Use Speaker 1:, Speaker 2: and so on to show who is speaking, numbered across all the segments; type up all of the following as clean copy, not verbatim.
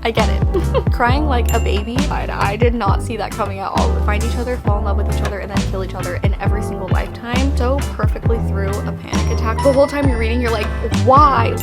Speaker 1: I get it. Crying like a baby. I did not see that coming at all. Find each other, fall in love with each other, and then kill each other in every single lifetime. So perfectly through a panic attack. The whole time you're reading, you're like, why?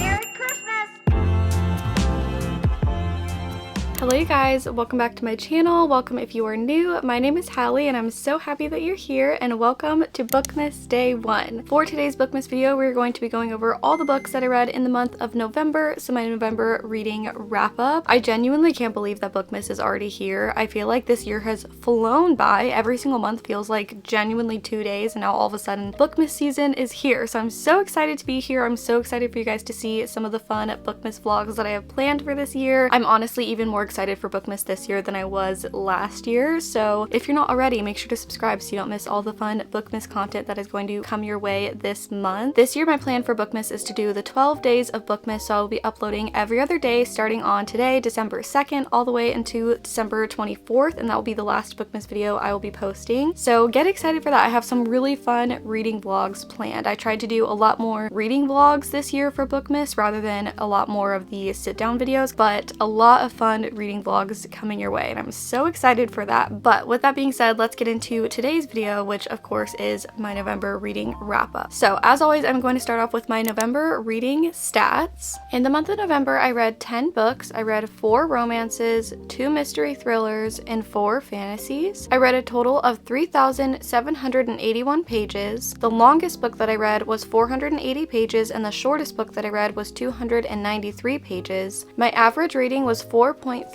Speaker 1: Hello you guys, welcome back to my channel. Welcome if you are new. My name is Hallie and I'm so happy that you're here, and welcome to Bookmas Day 1. For today's Bookmas video, we're going to be going over all the books that I read in the month of November, so my November reading wrap up. I genuinely can't believe that Bookmas is already here. I feel like this year has flown by. Every single month feels like genuinely 2 days, and now all of a sudden Bookmas season is here. So I'm so excited to be here. I'm so excited for you guys to see some of the fun Bookmas vlogs that I have planned for this year. I'm honestly even more excited for Bookmas this year than I was last year, so if you're not already, make sure to subscribe so you don't miss all the fun Bookmas content that is going to come your way this month. This year my plan for Bookmas is to do the 12 days of Bookmas, so I'll be uploading every other day starting on today, December 2nd, all the way into December 24th, and that will be the last Bookmas video I will be posting. So get excited for that. I have some really fun reading vlogs planned. I tried to do a lot more reading vlogs this year for Bookmas rather than a lot more of the sit down videos, but a lot of fun reading vlogs coming your way, and I'm so excited for that. But with that being said, let's get into today's video, which of course is my November reading wrap up. So as always, I'm going to start off with my November reading stats. In the month of November, I read 10 books. I read 4 romances, 2 mystery thrillers, and 4 fantasies. I read a total of 3,781 pages. The longest book that I read was 480 pages, and the shortest book that I read was 293 pages. My average rating was 4.33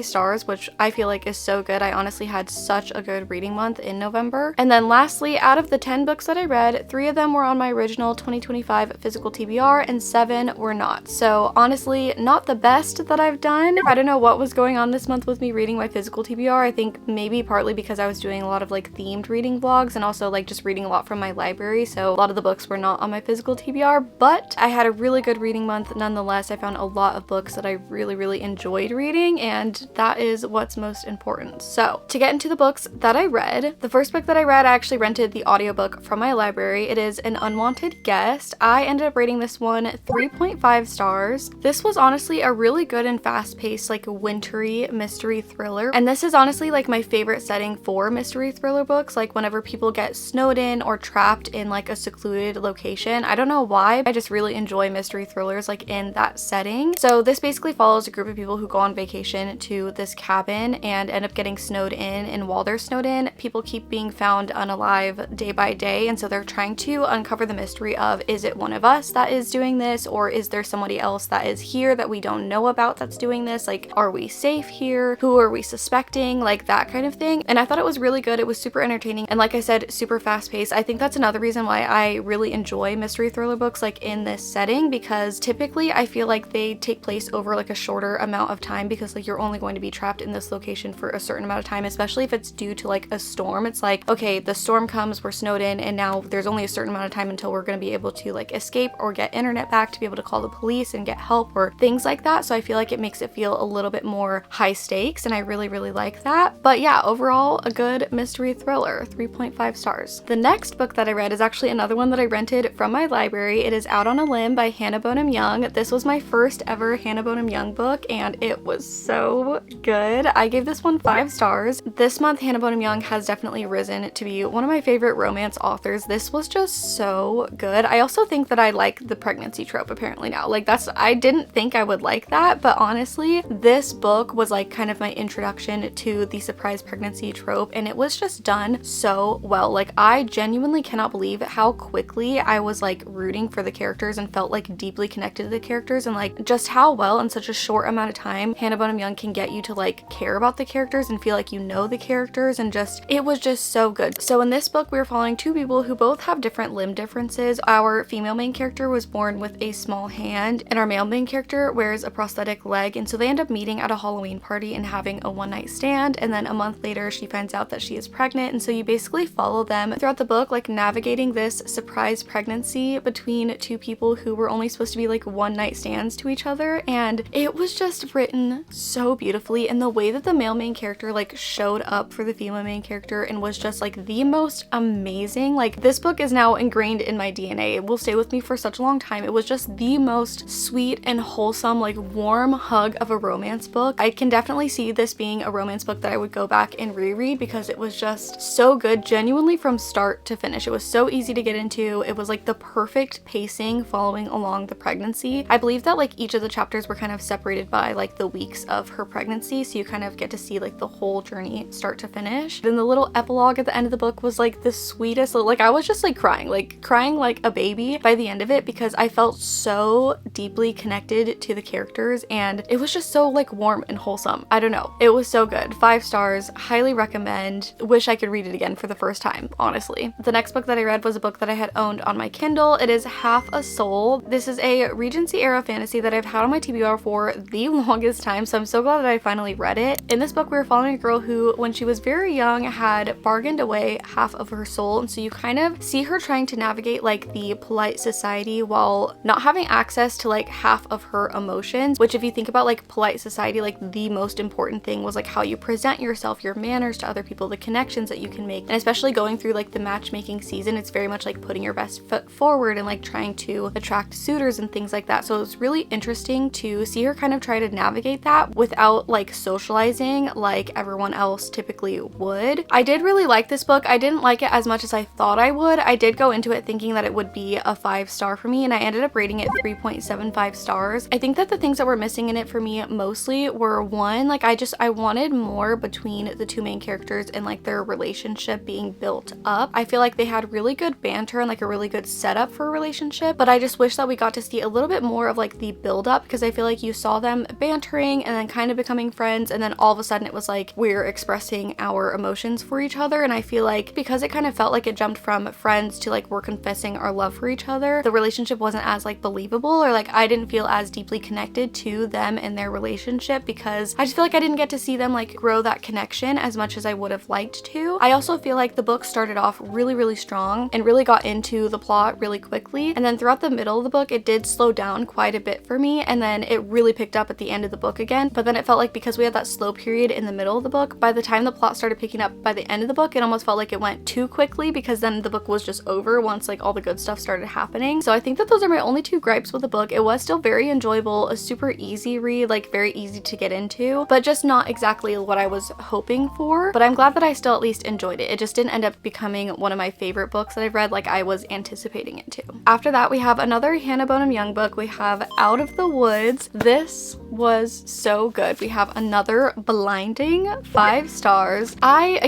Speaker 1: stars, which I feel like is so good. I honestly had such a good reading month in November. And then lastly, out of the 10 books that I read, 3 of them were on my original 2025 physical TBR and 7 were not. So honestly, not the best that I've done. I don't know what was going on this month with me reading my physical TBR. I think maybe partly because I was doing a lot of like themed reading vlogs and also like just reading a lot from my library, so a lot of the books were not on my physical TBR, but I had a really good reading month nonetheless. I found a lot of books that I really enjoyed reading, and that is what's most important. So to get into the books that I read, the first book that I read, I actually rented the audiobook from my library. It is An Unwanted Guest. I ended up rating this one 3.5 stars. This was honestly a really good and fast-paced like wintry mystery thriller, and this is honestly like my favorite setting for mystery thriller books, like whenever people get snowed in or trapped in like a secluded location. I don't know why, I just really enjoy mystery thrillers like in that setting. So this basically follows a group of people who go on vacation to this cabin and end up getting snowed in, and while they're snowed in, people keep being found unalive day by day, and so they're trying to uncover the mystery of, is it one of us that is doing this, or is there somebody else that is here that we don't know about that's doing this? Like, are we safe here? Who are we suspecting? Like that kind of thing. And I thought it was really good. It was super entertaining, and like I said, super fast paced. I think that's another reason why I really enjoy mystery thriller books like in this setting, because typically I feel like they take place over like a shorter amount of time, because like you're only going to be trapped in this location for a certain amount of time, especially if it's due to like a storm. It's like, okay, the storm comes, we're snowed in, and now there's only a certain amount of time until we're going to be able to like escape or get internet back to be able to call the police and get help or things like that. So I feel like it makes it feel a little bit more high stakes, and I really like that. But yeah, overall a good mystery thriller, 3.5 stars. The next book that I read is actually another one that I rented from my library. It is Out on a Limb by Hannah Bonham Young. This was my first ever Hannah Bonham Young book, and it was so good. I gave this one 5 stars. This month Hannah Bonham Young has definitely risen to be one of my favorite romance authors. This was just so good. I also think that I like the pregnancy trope apparently now. Like I didn't think I would like that, but honestly this book was like kind of my introduction to the surprise pregnancy trope, and it was just done so well. Like I genuinely cannot believe how quickly I was like rooting for the characters and felt like deeply connected to the characters, and like just how well in such a short amount of time Hannah Bonham Young can get you to like care about the characters and feel like you know the characters, and just it was just so good. So in this book we're following 2 people who both have different limb differences. Our female main character was born with a small hand, and our male main character wears a prosthetic leg, and so they end up meeting at a Halloween party and having a one-night stand, and then a month later she finds out that she is pregnant, and so you basically follow them throughout the book like navigating this surprise pregnancy between 2 people who were only supposed to be like one-night stands to each other, and it was just written so beautifully, and the way that the male main character like showed up for the female main character and was just like the most amazing. Like, this book is now ingrained in my DNA. It will stay with me for such a long time. It was just the most sweet and wholesome, like warm hug of a romance book. I can definitely see this being a romance book that I would go back and reread because it was just so good, genuinely from start to finish. It was so easy to get into. It was like the perfect pacing following along the pregnancy. I believe that like each of the chapters were kind of separated by like the weeks of her pregnancy, so you kind of get to see like the whole journey start to finish. Then the little epilogue at the end of the book was like the sweetest, like I was just like crying like a baby by the end of it because I felt so deeply connected to the characters and it was just so like warm and wholesome. I don't know, it was so good. 5 stars, highly recommend. Wish I could read it again for the first time, honestly. The next book that I read was a book that I had owned on my Kindle. It is Half a Soul. This is a Regency era fantasy that I've had on my TBR for the longest time, so I'm so glad that I finally read it. In this book, we were following a girl who, when she was very young, had bargained away half of her soul, and so you kind of see her trying to navigate like the polite society while not having access to like half of her emotions, which if you think about like polite society, like the most important thing was like how you present yourself, your manners to other people, the connections that you can make, and especially going through like the matchmaking season, it's very much like putting your best foot forward and like trying to attract suitors and things like that. So it's really interesting to see her kind of try to navigate that without like socializing like everyone else typically would. I did really like this book. I didn't like it as much as I thought I would. I did go into it thinking that it would be a 5-star for me, and I ended up rating it 3.75 stars. I think that the things that were missing in it for me mostly were, one, like I wanted more between the two main characters and like their relationship being built up. I feel like they had really good banter and like a really good setup for a relationship, but I just wish that we got to see a little bit more of like the build up, because I feel like you saw them bantering and then kind of becoming friends, and then all of a sudden it was like we're expressing our emotions for each other. And I feel like because it kind of felt like it jumped from friends to like we're confessing our love for each other, the relationship wasn't as like believable, or like I didn't feel as deeply connected to them and their relationship, because I just feel like I didn't get to see them like grow that connection as much as I would have liked to. I also feel like the book started off really strong and really got into the plot really quickly, and then throughout the middle of the book it did slow down quite a bit for me, and then it really picked up at the end of the book again. But then it felt like because we had that slow period in the middle of the book, by the time the plot started picking up by the end of the book, it almost felt like it went too quickly, because then the book was just over once like all the good stuff started happening. So I think that those are my only 2 gripes with the book. It was still very enjoyable, a super easy read, like very easy to get into, but just not exactly what I was hoping for. But I'm glad that I still at least enjoyed it. It just didn't end up becoming one of my favorite books that I've read like I was anticipating it to. After that, we have another Hannah Bonham Young book. We have Out of the Woods. This was so good. We have another blinding 5 stars. I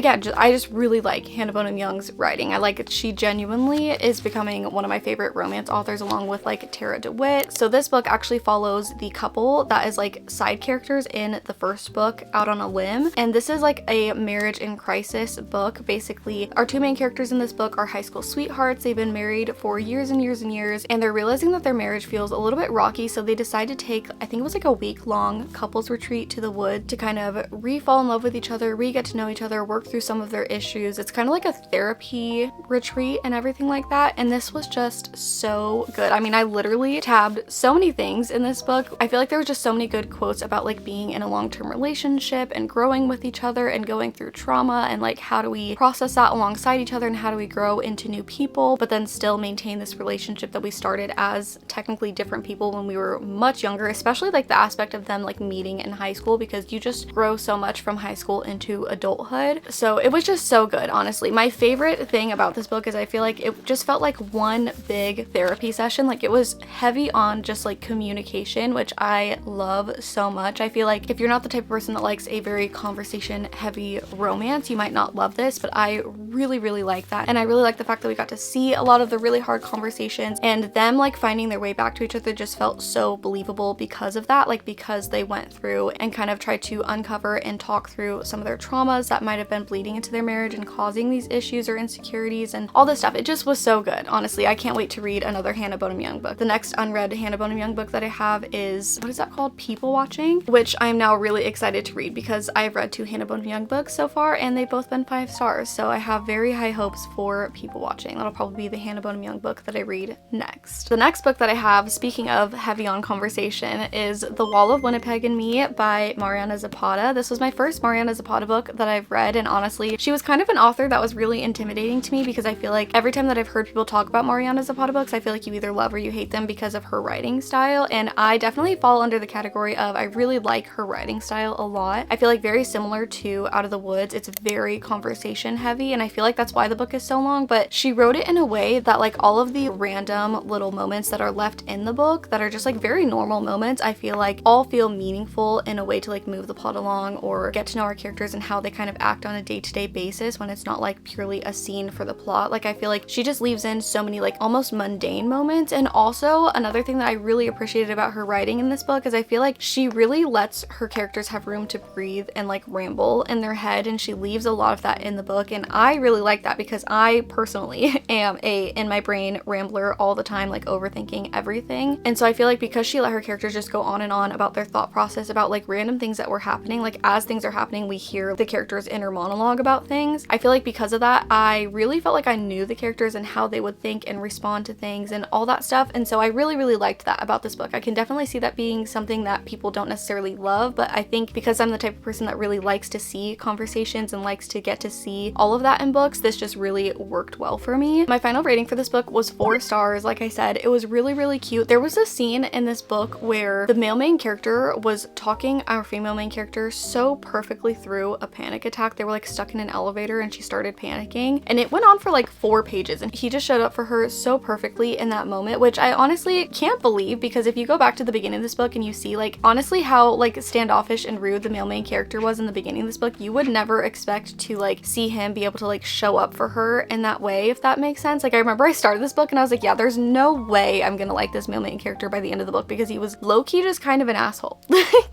Speaker 1: just really like Hannah Bonham Young's writing. I like it. She genuinely is becoming one of my favorite romance authors, along with like Tara DeWitt. So this book actually follows the couple that is like side characters in the first book, Out on a Limb, and this is like a marriage in crisis book. Basically, our 2 main characters in this book are high school sweethearts. They've been married for years and years and years, and they're realizing that their marriage feels a little bit rocky, so they decide to take, I think it was like a week-long couples retreat to the woods to kind of re-fall in love with each other, re-get to know each other, work through some of their issues. It's kind of like a therapy retreat and everything like that, and this was just so good. I mean, I literally tabbed so many things in this book. I feel like there was just so many good quotes about like being in a long-term relationship and growing with each other and going through trauma, and like how do we process that alongside each other, and how do we grow into new people but then still maintain this relationship that we started as technically different people when we were much younger, especially like the aspect of them like meeting in high school, because you just grow so much from high school into adulthood. So it was just so good, honestly. My favorite thing about this book is I feel like it just felt like one big therapy session. Like it was heavy on just like communication, which I love so much. I feel like if you're not the type of person that likes a very conversation heavy romance, you might not love this, but I really like that. And I really like the fact that we got to see a lot of the really hard conversations, and them like finding their way back to each other just felt so believable because of that, like because they went through and kind of tried to uncover and talk through some of their traumas that might have been bleeding into their marriage and causing these issues or insecurities and all this stuff. It just was so good. Honestly, I can't wait to read another Hannah Bonham Young book. The next unread Hannah Bonham Young book that I have is, what is that called? People Watching, which I'm now really excited to read because I've read 2 Hannah Bonham Young books so far and they've both been 5 stars. So I have very high hopes for People Watching. That'll probably be the Hannah Bonham Young book that I read next. The next book that I have, speaking of heavy on conversation, is The Wall of Winnipeg and Me by Mariana Zapata. This was my first Mariana Zapata book that I've read, and honestly, she was kind of an author that was really intimidating to me because I feel like every time that I've heard people talk about Mariana Zapata books, I feel like you either love or you hate them because of her writing style, and I definitely fall under the category of I really like her writing style a lot. I feel like very similar to Out of the Woods, it's very conversation heavy, and I feel like that's why the book is so long, but she wrote it in a way that like all of the random little moments that are left in the book that are just like very normal moments, I feel like all feel meaningful in a way to like move the plot along or get to know our characters and how they kind of act on a day-to-day basis when it's not like purely a scene for the plot. Like I feel like she just leaves in so many like almost mundane moments. And also another thing that I really appreciated about her writing in this book is I feel like she really lets her characters have room to breathe and like ramble in their head, and she leaves a lot of that in the book, and I really like that because I personally am a in my brain rambler all the time, like overthinking everything. And so I feel like because she let her characters just go on and on about their thought process about like random things that were happening, like as things are happening we hear the characters' inner monologue about things. I feel like because of that I really felt like I knew the characters and how they would think and respond to things and all that stuff, and so I really liked that about this book. I can definitely see that being something that people don't necessarily love, but I think because I'm the type of person that really likes to see conversations and likes to get to see all of that in books, this just really worked well for me. My final rating for this book was 4 stars. Like I said, it was really cute. There was a scene in this book where the male main character was talking our female main character so perfectly through a panic attack. They were like stuck in an elevator and she started panicking, and it went on for like 4 pages, and he just showed up for her so perfectly in that moment, which I honestly can't believe, because if you go back to the beginning of this book and you see like honestly how like standoffish and rude the male main character was in the beginning of this book, you would never expect to like see him be able to like show up for her in that way, if that makes sense. Like I remember I started this book and I was like, yeah, there's no way I'm gonna like this male main character by the end of the book because he was low-key just kind of an asshole.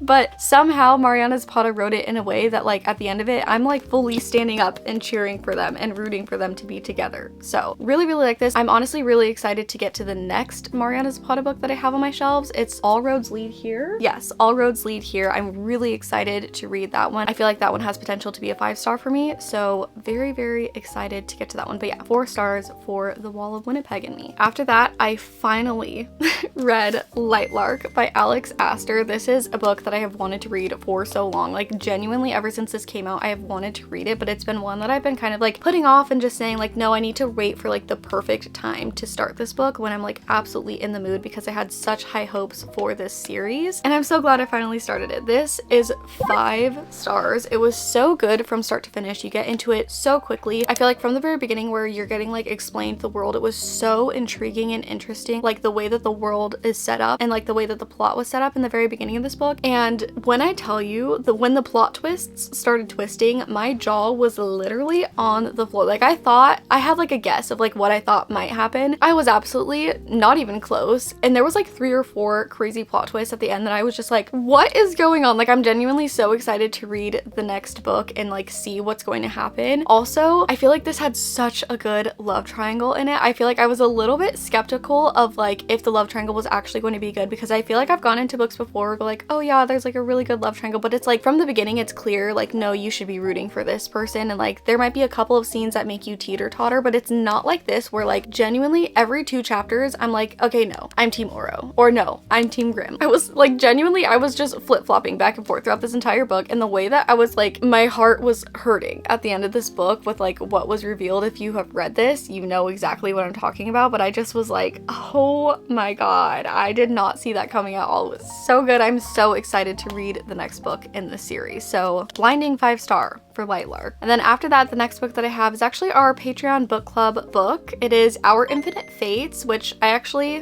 Speaker 1: But somehow Mariana Zapata wrote it in a way that like at the end of it I'm like fully standing up and cheering for them and rooting for them to be together. So really like this. I'm honestly really excited to get to the next Mariana Zapata book that I have on my shelves. It's All Roads Lead Here. Yes, All Roads Lead Here. I'm really excited to read that one. I feel like that one has potential to be a 5-star for me, so very excited to get to that one. But yeah, 4 stars for The Wall of Winnipeg and Me. After that, I finally read Lightlark by Alex Astor. This is a book that I have wanted to read for so long. Like genuinely ever since this came out I have wanted to read it, but it's been one that I've been kind of like putting off and just saying like, no, I need to wait for like the perfect time to start this book when I'm like absolutely in the mood, because I had such high hopes for this series, and I'm so glad I finally started it. This is 5 stars. It was so good from start to finish. You get into it so quickly. I feel like from the very beginning where you're getting like explained the world, it was so intriguing and interesting, like the way that the world is set up and like the way that the plot was set up in the very beginning of this book. And when I tell you that when the plot twists started twisting, my jaw was literally on the floor. Like I thought I had like a guess of like what I thought might happen. I was absolutely not even close, and there was like 3 or 4 crazy plot twists at the end that I was just like, what is going on? Like I'm genuinely so excited to read the next book and like see what's going to happen. Also, I feel like this had such a good love triangle in it. I feel like I was a little bit skeptical of like if the love triangle was actually going to be good, because I feel like I've gone into books before like, oh yeah, there's like a really good love triangle, but it's like from the beginning it's clear like, no, you should be rooting for this person, and like there might be a couple of scenes that make you teeter-totter, but it's not like this where like genuinely every 2 chapters I'm like, okay, no, I'm Team Oro, or no, I'm Team Grimm. I was like genuinely I was just flip-flopping back and forth throughout this entire book, and the way that I was like, my heart was hurting at the end of this book with like what was revealed. If you have read this, you know exactly what I'm talking about, but I just was like, oh my god, I did not see that coming at all. It was so good. I'm so excited to read the next book in the series. So blinding 5-star for Lightlark. And then after that, the next book that I have is actually our Patreon book club book. It is Our Infinite Fates, which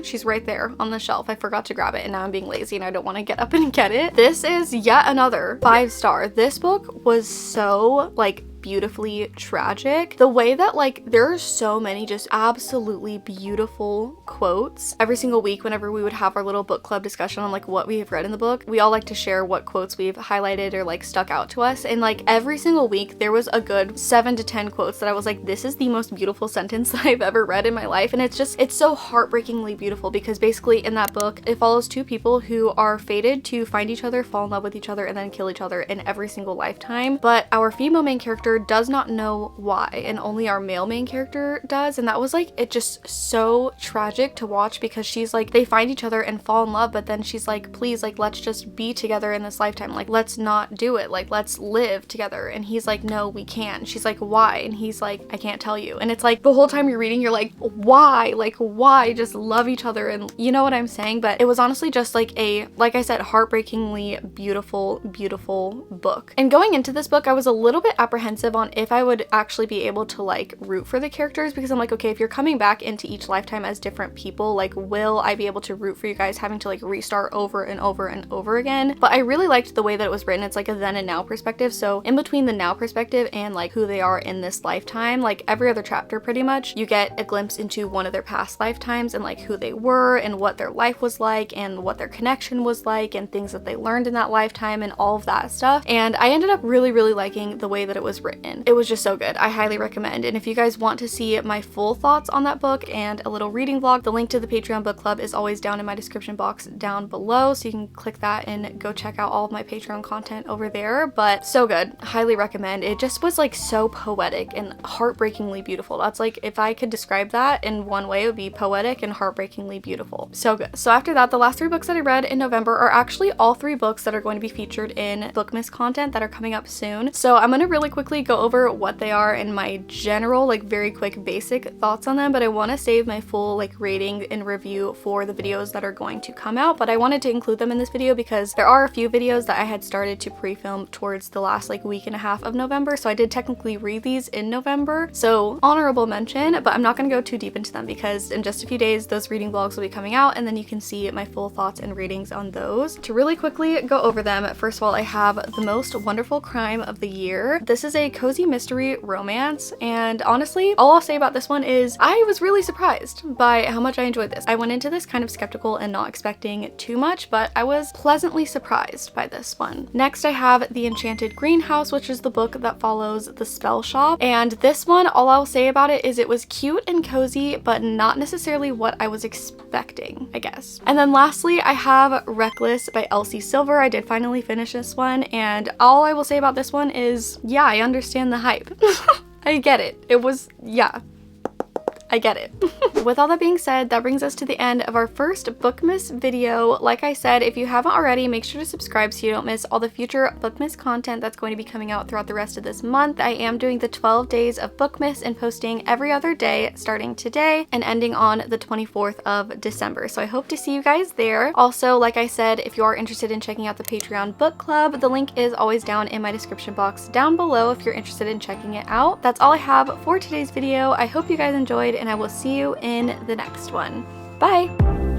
Speaker 1: she's right there on the shelf. I forgot to grab it and now I'm being lazy and I don't want to get up and get it. This is yet another 5-star. This book was so like beautifully tragic. The way that like there are so many just absolutely beautiful quotes. Every single week whenever we would have our little book club discussion on like what we have read in the book, we all like to share what quotes we've highlighted or like stuck out to us, and like every single week there was a good 7 to 10 quotes that I was like, this is the most beautiful sentence that I've ever read in my life. And it's so heartbreakingly beautiful, because basically in that book it follows 2 people who are fated to find each other, fall in love with each other, and then kill each other in every single lifetime. But our female main character character does not know why, and only our male main character does. And that was like, it just so tragic to watch, because she's like, they find each other and fall in love, but then she's like, please, like, let's just be together in this lifetime, like, let's not do it, like, let's live together. And he's like, no, we can't. She's like, why? And he's like, I can't tell you. And it's like, the whole time you're reading, you're like, why? Like, why? Just love each other. And you know what I'm saying? But it was honestly just like a, like I said, heartbreakingly beautiful, beautiful book. And going into this book, I was a little bit apprehensive on if I would actually be able to like root for the characters, because I'm like, okay, if you're coming back into each lifetime as different people, like, will I be able to root for you guys having to like restart over and over and over again? But I really liked the way that it was written. It's like a then and now perspective. So in between the now perspective and like who they are in this lifetime, like every other chapter pretty much, you get a glimpse into one of their past lifetimes and like who they were and what their life was like and what their connection was like and things that they learned in that lifetime and all of that stuff. And I ended up really, really liking the way that it was written. It was just so good. I highly recommend. And if you guys want to see my full thoughts on that book and a little reading vlog, the link to the Patreon book club is always down in my description box down below, so you can click that and go check out all of my Patreon content over there. But so good. Highly recommend. It just was like so poetic and heartbreakingly beautiful. That's like, if I could describe that in one way, it would be poetic and heartbreakingly beautiful. So good. So after that, the last 3 books that I read in November are actually all 3 books that are going to be featured in BOOKMAS content that are coming up soon. So I'm going to really quickly go over what they are and my general, like, very quick basic thoughts on them, but I want to save my full like rating and review for the videos that are going to come out. But I wanted to include them in this video because there are a few videos that I had started to pre-film towards the last like week and a half of November, so I did technically read these in November, so honorable mention. But I'm not going to go too deep into them because in just a few days those reading vlogs will be coming out, and then you can see my full thoughts and ratings on those. To really quickly go over them, first of all, I have The Most Wonderful Crime of the Year. This is a cozy mystery romance, and honestly, all I'll say about this one is I was really surprised by how much I enjoyed this. I went into this kind of skeptical and not expecting too much, but I was pleasantly surprised by this one. Next, I have The Enchanted Greenhouse, which is the book that follows the spell shop. And this one, all I'll say about it is it was cute and cozy, but not necessarily what I was expecting, I guess. And then lastly, I have Reckless by Elsie Silver. I did finally finish this one, and all I will say about this one is, yeah, I understand the hype. I get it. It was, yeah. I get it. With all that being said, that brings us to the end of our first BOOKMAS video. Like I said, if you haven't already, make sure to subscribe so you don't miss all the future BOOKMAS content that's going to be coming out throughout the rest of this month. I am doing the 12 days of BOOKMAS and posting every other day starting today and ending on the 24th of December. So I hope to see you guys there. Also, like I said, if you are interested in checking out the Patreon book club, the link is always down in my description box down below if you're interested in checking it out. That's all I have for today's video. I hope you guys enjoyed, and I will see you in the next one. Bye!